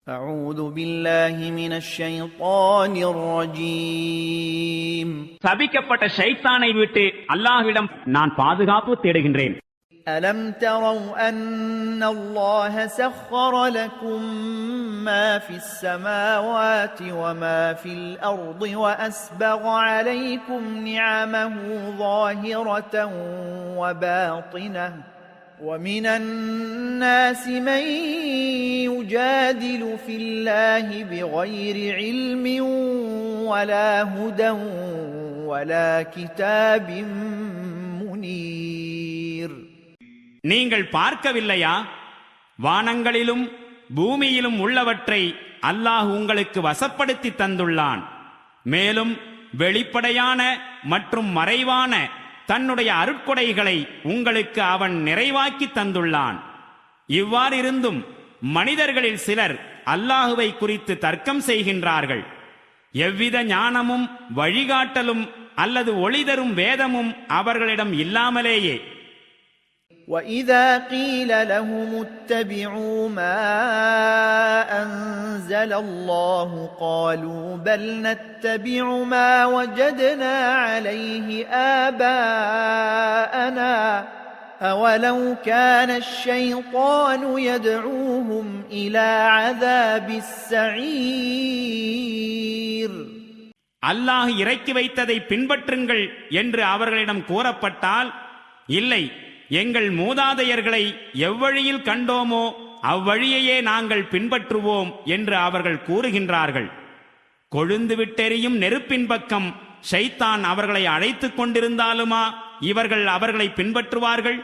أعوذ بالله من الشيطان الرجيم சபிக்கப்பட்ட ஷைத்தானை விட்டு அல்லாஹ்விடம் நான் பாதுகாப்பு தேடுகின்றேன். ألم تروا أن الله سخر لكم ما في السماوات وما في الأرض وأسبغ عليكم نعمه ظاهرة وباطنة ومن الناس من يجادل في الله بغير علم ولا هدى ولا كتاب منير. நீங்கள் பார்க்கவில்லையா? வானங்களிலும் பூமியிலும் உள்ளவற்றை அல்லாஹ் உங்களுக்கு வசப்படுத்தி தந்துள்ளான். மேலும் வெளிப்படையான மற்றும் மறைவான தன்னுடைய அருட்கொடைகளை உங்களுக்கு அவன் நிறைவாக்கி தந்துள்ளான். இவ்வாறிருந்தும் மனிதர்களில் சிலர் அல்லாஹுவை குறித்து தர்க்கம் செய்கின்றார்கள். எவ்வித ஞானமும் வழிகாட்டலும் அல்லது ஒளிதரும் வேதமும் அவர்களிடம் இல்லாமலேயே. وَإِذَا قِيلَ لَهُمُ اتَّبِعُوا مَا أَنزَلَ اللَّهُ قَالُوا بَلْ نَتَّبِعُ مَا وَجَدْنَا عَلَيْهِ آبَاءَنَا أَوَلَوْ كَانَ الشَّيْطَانُ يَدْعُوهُمْ إِلَى عَذَابِ السَّعِيرِ. அல்லாஹ் இறக்கி வைத்ததை பின்பற்றுங்கள் என்று அவர்களிடம் கூறப்பட்டால், இல்லை, எங்கள் மூதாதையர்களை எவ்வழியில் கண்டோமோ அவ்வழியையே நாங்கள் பின்பற்றுவோம் என்று அவர்கள் கூறுகின்றார்கள். கொழுந்து விட்டெறியும் நெருப்பின் பக்கம் ஷைத்தான் அவர்களை அழைத்துக் கொண்டிருந்தாலுமா இவர்கள் அவர்களை பின்பற்றுவார்கள்?